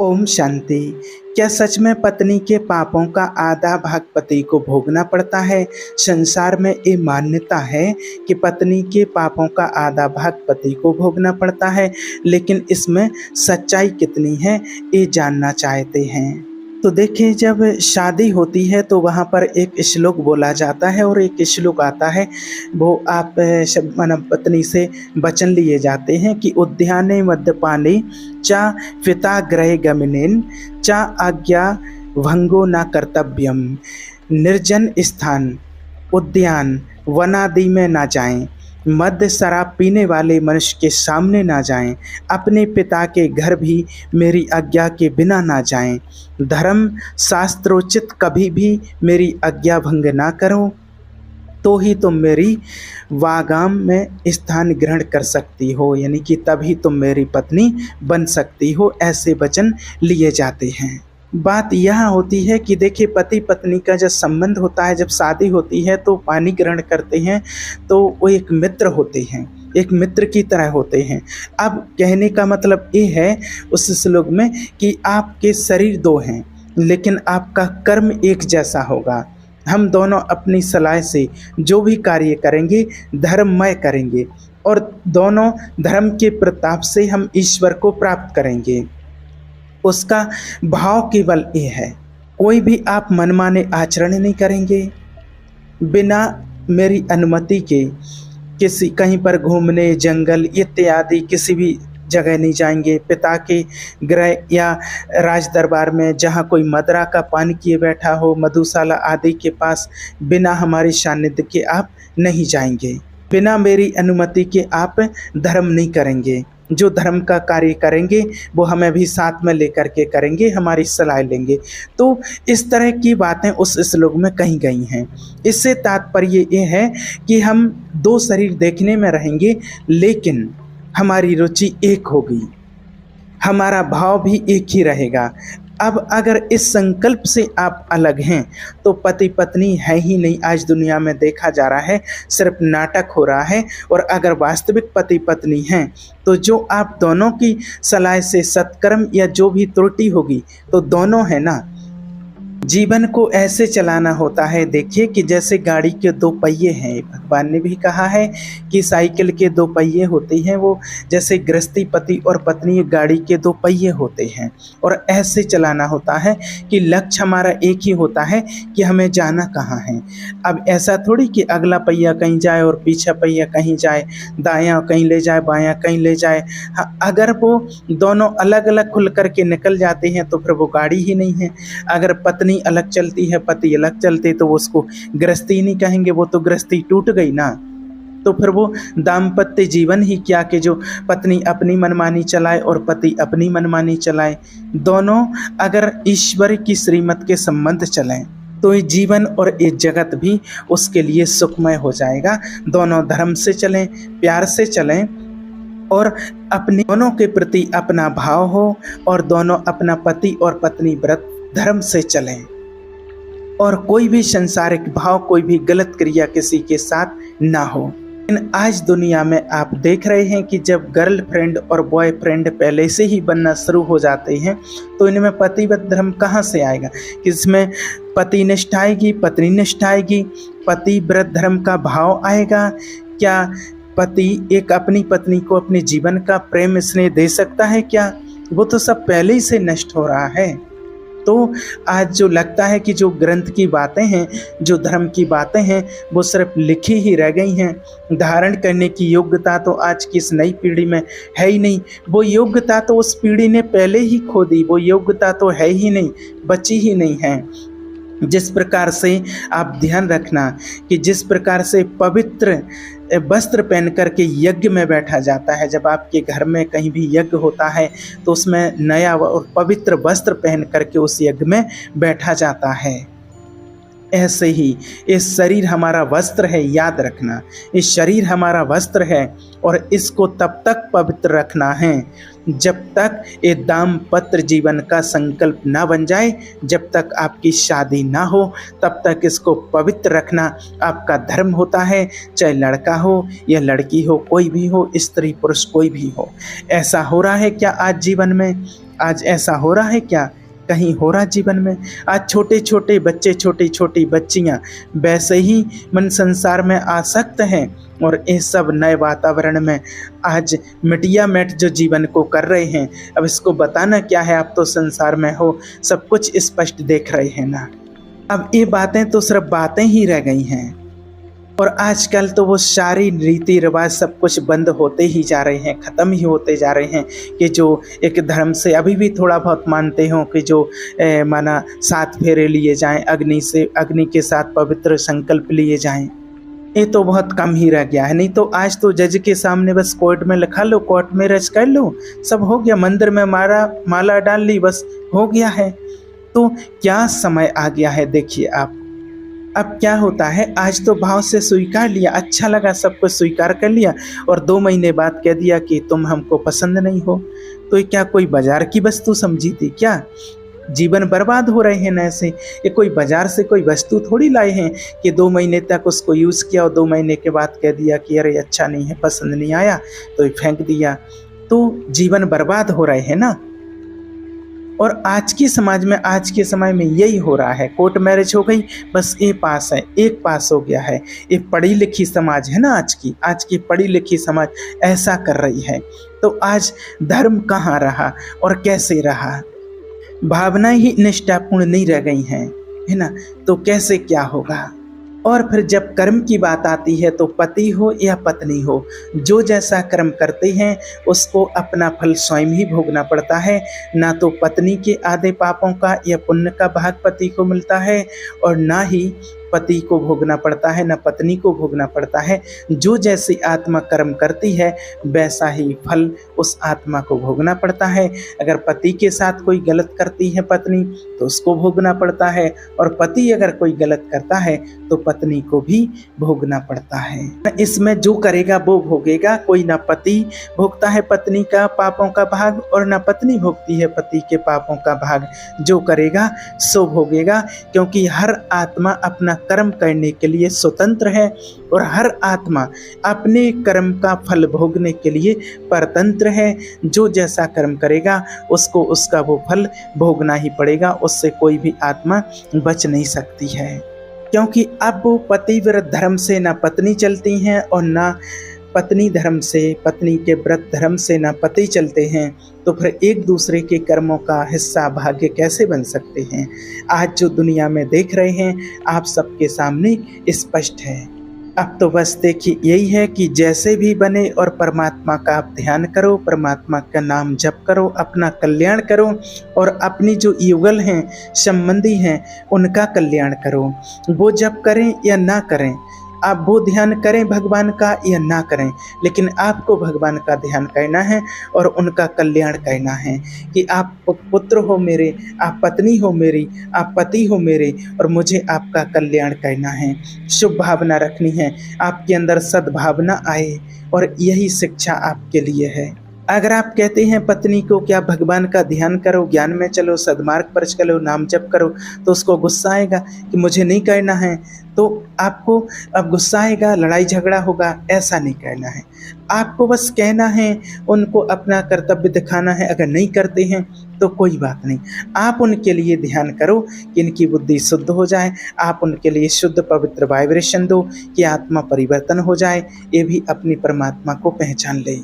ओम शांति। क्या सच में पत्नी के पापों का आधा भाग पति को भोगना पड़ता है? संसार में ये मान्यता है कि पत्नी के पापों का आधा भाग पति को भोगना पड़ता है, लेकिन इसमें सच्चाई कितनी है ये जानना चाहते हैं। तो देखिए, जब शादी होती है तो वहाँ पर एक श्लोक बोला जाता है और एक श्लोक आता है, वो आप पत्नी से वचन लिए जाते हैं कि उद्याने मद्यपाने चा पिता ग्रह गमनेन चा आज्ञा भंगो न कर्तव्यम। निर्जन स्थान, उद्यान, वनादि में ना जाएं, मद्य शराब पीने वाले मनुष्य के सामने ना जाएं, अपने पिता के घर भी मेरी आज्ञा के बिना ना जाएं, धर्म शास्त्रोचित कभी भी मेरी आज्ञा भंग ना करो, तो ही तुम मेरी वागाम में स्थान ग्रहण कर सकती हो, यानी कि तभी तुम मेरी पत्नी बन सकती हो। ऐसे वचन लिए जाते हैं। बात यह होती है कि देखिए, पति पत्नी का जब संबंध होता है, जब शादी होती है तो पानी ग्रहण करते हैं तो वो एक मित्र होते हैं, एक मित्र की तरह होते हैं। अब कहने का मतलब ये है उस श्लोक में कि आपके शरीर दो हैं लेकिन आपका कर्म एक जैसा होगा। हम दोनों अपनी सलाह से जो भी कार्य करेंगे धर्ममय करेंगे और दोनों धर्म के प्रताप से हम ईश्वर को प्राप्त करेंगे। उसका भाव केवल ये है, कोई भी आप मनमाने आचरण नहीं करेंगे, बिना मेरी अनुमति के किसी कहीं पर घूमने, जंगल इत्यादि किसी भी जगह नहीं जाएंगे, पिता के गृह या राज दरबार में जहाँ कोई मदरा का पान किए बैठा हो, मधुशाला आदि के पास बिना हमारी सानिध्य के आप नहीं जाएंगे, बिना मेरी अनुमति के आप धर्म नहीं करेंगे। जो धर्म का कार्य करेंगे वो हमें भी साथ में लेकर के करेंगे, हमारी सलाह लेंगे। तो इस तरह की बातें उस श्लोक में कही गई हैं। इससे तात्पर्य ये है कि हम दो शरीर देखने में रहेंगे लेकिन हमारी रुचि एक होगी, हमारा भाव भी एक ही रहेगा। अब अगर इस संकल्प से आप अलग हैं तो पति पत्नी है ही नहीं। आज दुनिया में देखा जा रहा है सिर्फ नाटक हो रहा है। और अगर वास्तविक पति पत्नी हैं तो जो आप दोनों की सलाह से सत्कर्म या जो भी त्रुटि होगी तो दोनों है ना। जीवन को ऐसे चलाना होता है, देखिए कि जैसे गाड़ी के दो पहिए हैं। भगवान ने भी कहा है कि साइकिल के दो पहिए होते हैं, वो जैसे गृहस्थी पति और पत्नी गाड़ी के दो पहिए होते हैं। और ऐसे चलाना होता है कि लक्ष्य हमारा एक ही होता है कि हमें जाना कहाँ है। अब ऐसा थोड़ी कि अगला पहिया कहीं जाए और पीछा पहिया कहीं जाए, दायां कहीं ले जाए, बायां कहीं ले जाए। हाँ, अगर वो दोनों अलग अलग खुल करके निकल जाते हैं तो फिर वो गाड़ी ही नहीं है। अगर पत्नी अलग चलती है, पति अलग चलते तो वो उसको गृहस्थी नहीं कहेंगे, वो तो गृहस्थी टूट गई ना। तो फिर वो दाम्पत्य जीवन ही क्या कि जो पत्नी अपनी मनमानी चलाए और पति अपनी मनमानी चलाए। दोनों अगर ईश्वर की श्रीमत के संबंध चलें तो ये जीवन और ये जगत भी उसके लिए सुखमय हो जाएगा। दोनों धर्म से चलें, प्यार से चलें और अपने दोनों के प्रति अपना भाव हो और दोनों अपना पति और पत्नी व्रत धर्म से चलें और कोई भी सांसारिक भाव, कोई भी गलत क्रिया किसी के साथ ना हो। लेकिन आज दुनिया में आप देख रहे हैं कि जब गर्लफ्रेंड और बॉयफ्रेंड पहले से ही बनना शुरू हो जाते हैं तो इनमें पतिव्रत धर्म कहाँ से आएगा? किसमें पति निष्ठा आएगी, पत्नी निष्ठा आएगी, पतिव्रत धर्म का भाव आएगा? क्या पति एक अपनी पत्नी को अपने जीवन का प्रेम स्नेह दे सकता है क्या? वो तो सब पहले ही से नष्ट हो रहा है। तो आज जो लगता है कि जो ग्रंथ की बातें हैं, जो धर्म की बातें हैं, वो सिर्फ लिखी ही रह गई हैं। धारण करने की योग्यता तो आज की इस नई पीढ़ी में है ही नहीं। वो योग्यता तो उस पीढ़ी ने पहले ही खो दी, वो योग्यता तो है ही नहीं, बची ही नहीं है। जिस प्रकार से आप ध्यान रखना कि जिस प्रकार से पवित्र वस्त्र पहन करके यज्ञ में बैठा जाता है, जब आपके घर में कहीं भी यज्ञ होता है तो उसमें नया और पवित्र वस्त्र पहन करके उस यज्ञ में बैठा जाता है। ऐसे ही ये शरीर हमारा वस्त्र है, याद रखना, ये शरीर हमारा वस्त्र है और इसको तब तक पवित्र रखना है जब तक ये दाम्पत्य जीवन का संकल्प ना बन जाए, जब तक आपकी शादी ना हो तब तक इसको पवित्र रखना आपका धर्म होता है। चाहे लड़का हो या लड़की हो, कोई भी हो, स्त्री पुरुष कोई भी हो। ऐसा हो रहा है क्या आज जीवन में? आज ऐसा हो रहा है क्या? कहीं हो रहा जीवन में? आज छोटे छोटे बच्चे, छोटी छोटी बच्चियां वैसे ही मन संसार में आसक्त हैं, और इस सब नए वातावरण में आज मीडिया मेट जो जीवन को कर रहे हैं, अब इसको बताना क्या है, आप तो संसार में हो, सब कुछ स्पष्ट देख रहे हैं ना। अब ये बातें तो सिर्फ बातें ही रह गई हैं, और आजकल तो वो सारी रीति रिवाज सब कुछ बंद होते ही जा रहे हैं, ख़त्म ही होते जा रहे हैं। कि जो एक धर्म से अभी भी थोड़ा बहुत मानते हो कि जो माना 7 फेरे लिए जाएं, अग्नि के साथ पवित्र संकल्प लिए जाएं, ये तो बहुत कम ही रह गया है। नहीं तो आज तो जज के सामने बस कोर्ट में लिखा लो, कोर्ट में रज कर लो, सब हो गया। मंदिर में माला डाल ली, बस हो गया है। तो क्या समय आ गया है, देखिए आप। अब क्या होता है, आज तो भाव से स्वीकार लिया, अच्छा लगा, सब कुछ स्वीकार कर लिया, और 2 महीने बाद कह दिया कि तुम हमको पसंद नहीं हो। तो ये क्या कोई बाजार की वस्तु समझी थी क्या? जीवन बर्बाद हो रहे हैं ना ऐसे। ये कोई बाजार से कोई वस्तु थोड़ी लाए हैं कि 2 महीने तक उसको यूज़ किया और 2 महीने के बाद कह दिया कि अरे अच्छा नहीं है, पसंद नहीं आया, तो ये फेंक दिया। तो जीवन बर्बाद हो रहे हैं ना। और आज की समाज में, आज के समय में यही हो रहा है। कोर्ट मैरिज हो गई, बस ये पास है, एक पास हो गया है। ये पढ़ी लिखी समाज है ना आज की पढ़ी लिखी समाज ऐसा कर रही है। तो आज धर्म कहाँ रहा और कैसे रहा? भावनाएं ही निष्ठापूर्ण नहीं रह गई हैं, है ना। तो कैसे क्या होगा? और फिर जब कर्म की बात आती है तो पति हो या पत्नी हो, जो जैसा कर्म करते हैं उसको अपना फल स्वयं ही भोगना पड़ता है। ना तो पत्नी के आधे पापों का या पुण्य का भाग पति को मिलता है, और ना ही पति को भोगना पड़ता है, न पत्नी को भोगना पड़ता है। जो जैसी आत्मा कर्म करती है वैसा ही फल उस आत्मा को भोगना पड़ता है। अगर पति के साथ कोई गलत करती है पत्नी तो उसको भोगना पड़ता है, और पति अगर कोई गलत करता है तो पत्नी को भी भोगना पड़ता है। इसमें जो करेगा वो भोगेगा। कोई ना पति भोगता है पत्नी का पापों का भाग, और ना पत्नी भोगती है पति के पापों का भाग। जो करेगा सो भोगेगा, क्योंकि हर आत्मा अपना कर्म करने के लिए स्वतंत्र है, और हर आत्मा अपने कर्म का फल भोगने के लिए परतंत्र है। जो जैसा कर्म करेगा उसको उसका वो फल भोगना ही पड़ेगा, उससे कोई भी आत्मा बच नहीं सकती है। क्योंकि अब वो पति विरुद्ध धर्म से ना पत्नी चलती हैं, और ना पत्नी धर्म से, पत्नी के व्रत धर्म से ना पति चलते हैं। तो फिर एक दूसरे के कर्मों का हिस्सा भाग्य कैसे बन सकते हैं? आज जो दुनिया में देख रहे हैं आप सबके सामने स्पष्ट है। अब तो बस देखिए यही है कि जैसे भी बने, और परमात्मा का आप ध्यान करो, परमात्मा का नाम जप करो, अपना कल्याण करो, और अपनी जो युगल हैं, संबंधी हैं, उनका कल्याण करो। वो जप करें या ना करें, आप वो ध्यान करें भगवान का या ना करें, लेकिन आपको भगवान का ध्यान करना है और उनका कल्याण करना है। कि आप पुत्र हो मेरे, आप पत्नी हो मेरी, आप पति हो मेरे, और मुझे आपका कल्याण करना है। शुभ भावना रखनी है, आपके अंदर सद्भावना आए, और यही शिक्षा आपके लिए है। अगर आप कहते हैं पत्नी को क्या भगवान का ध्यान करो, ज्ञान में चलो, सद्मार्ग पर चलो, नाम जप करो, तो उसको गुस्सा आएगा कि मुझे नहीं करना है। तो आपको अब गुस्सा आएगा, लड़ाई झगड़ा होगा, ऐसा नहीं करना है। आपको बस कहना है, उनको अपना कर्तव्य दिखाना है। अगर नहीं करते हैं तो कोई बात नहीं, आप उनके लिए ध्यान करो कि इनकी बुद्धि शुद्ध हो जाए। आप उनके लिए शुद्ध पवित्र वाइब्रेशन दो कि आत्मा परिवर्तन हो जाए, ये भी अपनी परमात्मा को पहचान ले।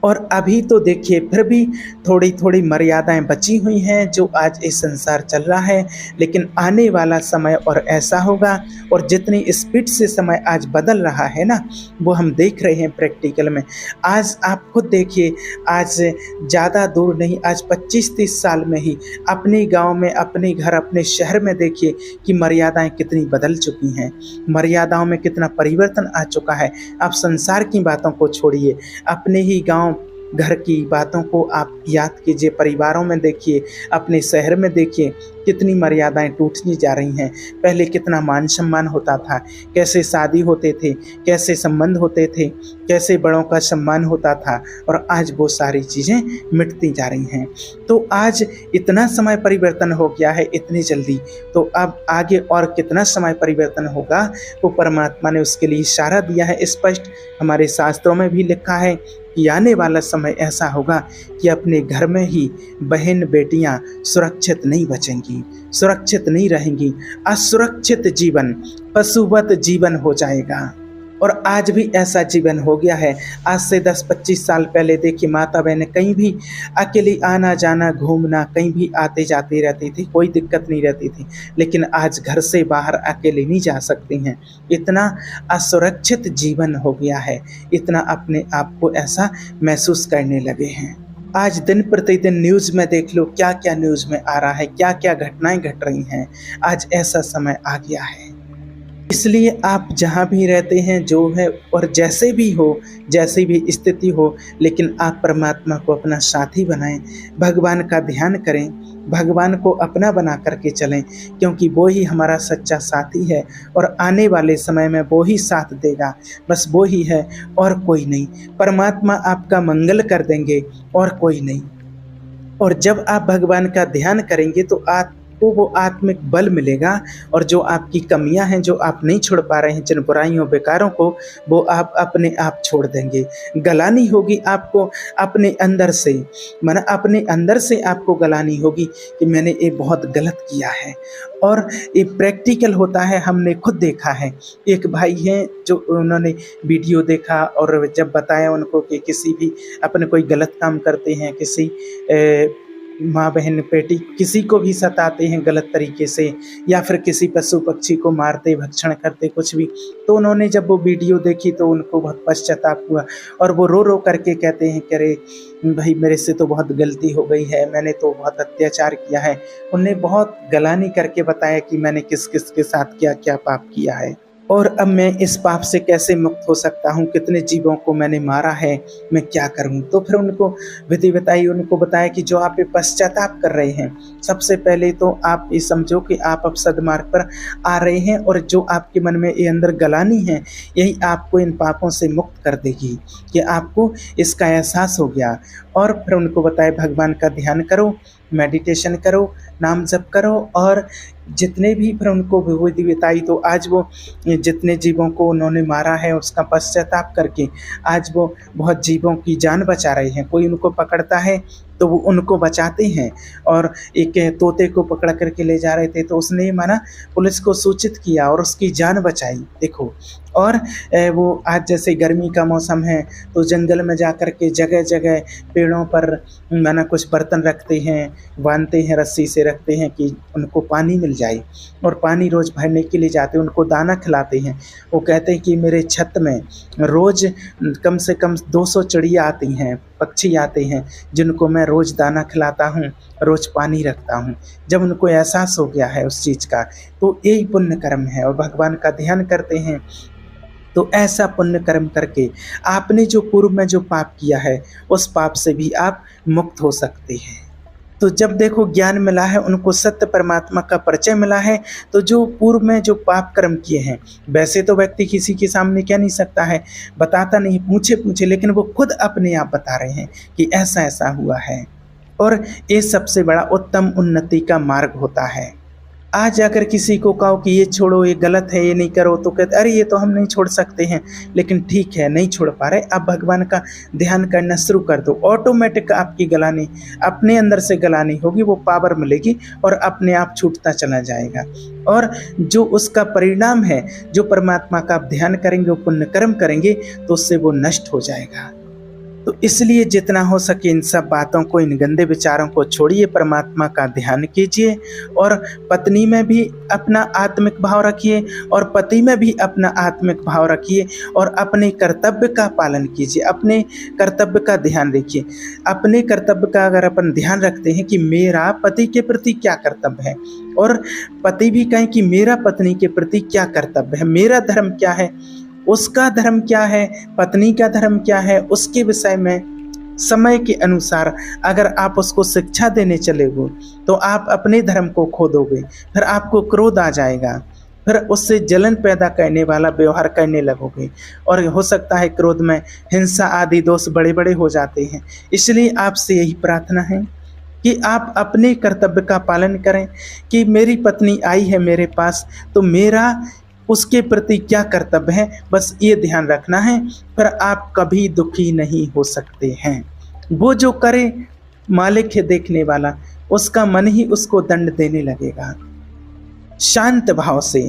और अभी तो देखिए फिर भी थोड़ी थोड़ी मर्यादाएं बची हुई हैं जो आज इस संसार चल रहा है, लेकिन आने वाला समय और ऐसा होगा। और जितनी स्पीड से समय आज बदल रहा है ना, वो हम देख रहे हैं प्रैक्टिकल में। आज आप खुद देखिए, आज ज़्यादा दूर नहीं, आज 25-30 साल में ही अपने गांव में, अपने घर, अपने शहर में देखिए कि मर्यादाएं कितनी बदल चुकी हैं, मर्यादाओं में कितना परिवर्तन आ चुका है। आप संसार की बातों को छोड़िए, अपने ही गांव घर की बातों को आप याद कीजिए, परिवारों में देखिए, अपने शहर में देखिए कितनी मर्यादाएं टूटती जा रही हैं। पहले कितना मान सम्मान होता था, कैसे शादी होते थे, कैसे संबंध होते थे, कैसे बड़ों का सम्मान होता था, और आज वो सारी चीज़ें मिटती जा रही हैं। तो आज इतना समय परिवर्तन हो गया है इतनी जल्दी, तो अब आगे और कितना समय परिवर्तन होगा वो परमात्मा ने उसके लिए इशारा दिया है स्पष्ट। हमारे शास्त्रों में भी लिखा है कि आने वाला समय ऐसा होगा कि अपने घर में ही बहन बेटियां सुरक्षित नहीं बचेंगी, सुरक्षित नहीं रहेंगी। असुरक्षित जीवन, पशुवत जीवन हो जाएगा। और आज भी ऐसा जीवन हो गया है। आज से 10-25 साल पहले देखिए, माता बहनें कहीं भी अकेली आना जाना, घूमना, कहीं भी आते जाते रहती थी, कोई दिक्कत नहीं रहती थी। लेकिन आज घर से बाहर अकेले नहीं जा सकती हैं। इतना असुरक्षित जीवन हो गया है, इतना अपने आप को ऐसा महसूस करने लगे हैं। आज दिन प्रतिदिन न्यूज़ में देख लो, क्या क्या न्यूज़ में आ रहा है, क्या क्या घटनाएं घट रही हैं। आज ऐसा समय आ गया है। इसलिए आप जहाँ भी रहते हैं, जो है और जैसे भी हो, जैसी भी स्थिति हो, लेकिन आप परमात्मा को अपना साथी बनाएं, भगवान का ध्यान करें, भगवान को अपना बना करके चलें, क्योंकि वो ही हमारा सच्चा साथी है और आने वाले समय में वो ही साथ देगा। बस वो ही है और कोई नहीं। परमात्मा आपका मंगल कर देंगे और कोई नहीं। और जब आप भगवान का ध्यान करेंगे तो आपको वो आत्मिक बल मिलेगा, और जो आपकी कमियां हैं, जो आप नहीं छोड़ पा रहे हैं, जिन बुराइयों बेकारों को, वो आप अपने आप छोड़ देंगे। गलानी होगी आपको अपने अंदर से, माना अपने अंदर से आपको गलानी होगी कि मैंने ये बहुत गलत किया है। और ये प्रैक्टिकल होता है, हमने खुद देखा है। एक भाई हैं जो उन्होंने वीडियो देखा और जब बताया उनको कि किसी भी अपने कोई गलत काम करते हैं, किसी माँ बहन बेटी किसी को भी सताते हैं गलत तरीके से, या फिर किसी पशु पक्षी को मारते, भक्षण करते, कुछ भी, तो उन्होंने जब वो वीडियो देखी तो उनको बहुत पश्चाताप हुआ और वो रो रो करके कहते हैं कि अरे भाई, मेरे से तो बहुत गलती हो गई है, मैंने तो बहुत अत्याचार किया है। उन्होंने बहुत गलानी करके बताया कि मैंने किस किस के साथ क्या क्या पाप किया है और अब मैं इस पाप से कैसे मुक्त हो सकता हूँ, कितने जीवों को मैंने मारा है, मैं क्या करूँ। तो फिर उनको विधि बताई, उनको बताया कि जो आप ये पश्चाताप कर रहे हैं, सबसे पहले तो आप ये समझो कि आप अब सद्मार्ग पर आ रहे हैं, और जो आपके मन में ये अंदर गलानी है, यही आपको इन पापों से मुक्त कर देगी कि आपको इसका एहसास हो गया। और फिर उनको बताया भगवान का ध्यान करो, मेडिटेशन करो, नाम जप करो, और जितने भी, फिर उनको विभूति बताई। तो आज वो जितने जीवों को उन्होंने मारा है उसका पश्चाताप करके आज वो बहुत जीवों की जान बचा रहे हैं। कोई उनको पकड़ता है तो वो उनको बचाते हैं। और एक तोते को पकड़ करके ले जा रहे थे तो उसने माना पुलिस को सूचित किया और उसकी जान बचाई, देखो। और वो आज जैसे गर्मी का मौसम है तो जंगल में जा कर के जगह जगह पेड़ों पर माना कुछ बर्तन रखते हैं, बांधते हैं, रस्सी से रखते हैं कि उनको पानी मिल जाए, और पानी रोज़ भरने के लिए जाते हैं, उनको दाना खिलाते हैं। वो कहते हैं कि मेरे छत में रोज़ कम से कम 200 चिड़िया आती हैं, पक्षी आते हैं, जिनको मैं रोज़ दाना खिलाता हूँ, रोज़ पानी रखता हूँ। जब उनको एहसास हो गया है उस चीज़ का, तो यही पुण्य कर्म है। और भगवान का ध्यान करते हैं तो ऐसा पुण्य कर्म करके आपने जो पूर्व में जो पाप किया है उस पाप से भी आप मुक्त हो सकते हैं। तो जब देखो ज्ञान मिला है, उनको सत्य परमात्मा का परिचय मिला है, तो जो पूर्व में जो पाप कर्म किए हैं, वैसे तो व्यक्ति किसी के सामने कह नहीं सकता है, बताता नहीं, पूछे, लेकिन वो खुद अपने आप बता रहे हैं कि ऐसा ऐसा हुआ है। और ये सबसे बड़ा उत्तम उन्नति का मार्ग होता है। आज अगर किसी को कहो कि ये छोड़ो, ये गलत है, ये नहीं करो, तो कहते अरे ये तो हम नहीं छोड़ सकते हैं। लेकिन ठीक है, नहीं छोड़ पा रहे, आप भगवान का ध्यान करना शुरू कर दो, ऑटोमेटिक आपकी गलानी अपने अंदर से गलानी होगी, वो पावर मिलेगी और अपने आप छूटता चला जाएगा। और जो उसका परिणाम है, जो परमात्मा का आप ध्यान करेंगे, वो पुण्य कर्म करेंगे, तो उससे वो नष्ट हो जाएगा। तो इसलिए जितना हो सके इन सब बातों को, इन गंदे विचारों को छोड़िए, परमात्मा का ध्यान कीजिए, और पत्नी में भी अपना आत्मिक भाव रखिए और पति में भी अपना आत्मिक भाव रखिए, और अपने कर्तव्य का पालन कीजिए, अपने कर्तव्य का ध्यान रखिए। अपने कर्तव्य का अगर अपन ध्यान रखते हैं कि मेरा पति के प्रति क्या कर्तव्य है, और पति भी कहें कि मेरा पत्नी के प्रति क्या कर्तव्य है, मेरा धर्म क्या है, उसका धर्म क्या है, पत्नी का धर्म क्या है, उसके विषय में समय के अनुसार अगर आप उसको शिक्षा देने चलेगो तो आप अपने धर्म को खो दोगे। फिर आपको क्रोध आ जाएगा, फिर उससे जलन पैदा करने वाला व्यवहार करने लगोगे, और हो सकता है क्रोध में हिंसा आदि दोष बड़े बड़े हो जाते हैं। इसलिए आपसे यही प्रार्थना है कि आप अपने कर्तव्य का पालन करें कि मेरी पत्नी आई है मेरे पास, तो मेरा उसके प्रति क्या कर्तव्य है, बस ये ध्यान रखना है। पर आप कभी दुखी नहीं हो सकते हैं। वो जो करे, मालिक है देखने वाला, उसका मन ही उसको दंड देने लगेगा। शांत भाव से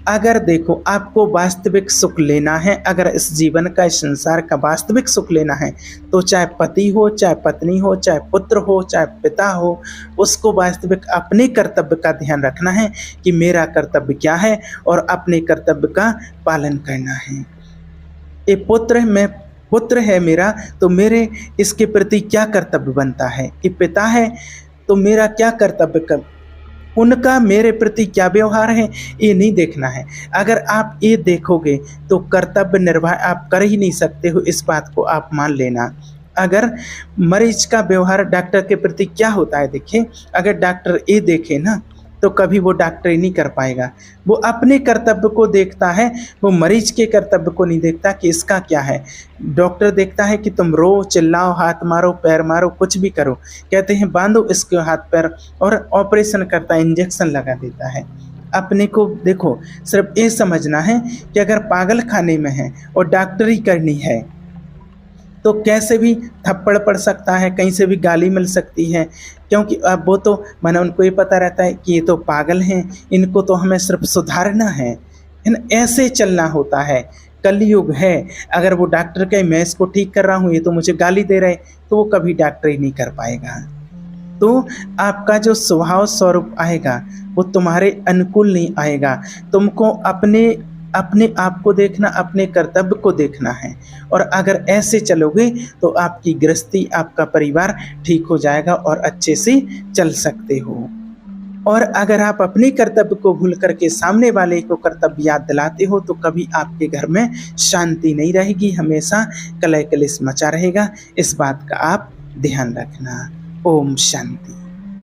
अगर देखो आपको वास्तविक सुख लेना है, अगर इस जीवन का, इस संसार का वास्तविक सुख लेना है, तो चाहे पति हो, चाहे पत्नी हो, चाहे पुत्र हो, चाहे पिता हो, उसको वास्तविक अपने कर्तव्य का ध्यान रखना है कि मेरा कर्तव्य क्या है और अपने कर्तव्य का पालन करना है। ये पुत्र है मेरा, तो मेरे इसके प्रति क्या कर्तव्य बनता है। ये पिता है तो मेरा क्या कर्तव्य, उनका मेरे प्रति क्या व्यवहार है, ये नहीं देखना है। अगर आप ये देखोगे तो कर्तव्य निर्वाह आप कर ही नहीं सकते हो, इस बात को आप मान लेना। अगर मरीज का व्यवहार डॉक्टर के प्रति क्या होता है, देखिए अगर डॉक्टर ये देखे ना तो कभी वो डॉक्टरी नहीं कर पाएगा। वो अपने कर्तव्य को देखता है, वो मरीज के कर्तव्य को नहीं देखता कि इसका क्या है। डॉक्टर देखता है कि तुम रो, चिल्लाओ, हाथ मारो, पैर मारो, कुछ भी करो, कहते हैं बांधो इसके हाथ पैर, और ऑपरेशन करता है, इंजेक्शन लगा देता है। अपने को देखो, सिर्फ ये समझना है कि अगर पागल खाने में है और डॉक्टरी करनी है तो कैसे भी थप्पड़ पड़ सकता है, कहीं से भी गाली मिल सकती है, क्योंकि अब वो तो माने उनको ये पता रहता है कि ये तो पागल हैं, इनको तो हमें सिर्फ सुधारना है ना, ऐसे चलना होता है। कलयुग है, अगर वो डॉक्टर कहे मैं इसको ठीक कर रहा हूँ, ये तो मुझे गाली दे रहे, तो वो कभी डॉक्टरी नहीं कर पाएगा। तो आपका जो स्वभाव स्वरूप आएगा वो तुम्हारे अनुकूल नहीं आएगा। तुमको अपने आप को देखना, अपने कर्तव्य को देखना है, और अगर ऐसे चलोगे तो आपकी गृहस्थी, आपका परिवार ठीक हो जाएगा और अच्छे से चल सकते हो। और अगर आप अपने कर्तव्य को भूल करके सामने वाले को कर्तव्य याद दिलाते हो तो कभी आपके घर में शांति नहीं रहेगी, हमेशा कलह कलेश मचा रहेगा। इस बात का आप ध्यान रखना। ओम शांति।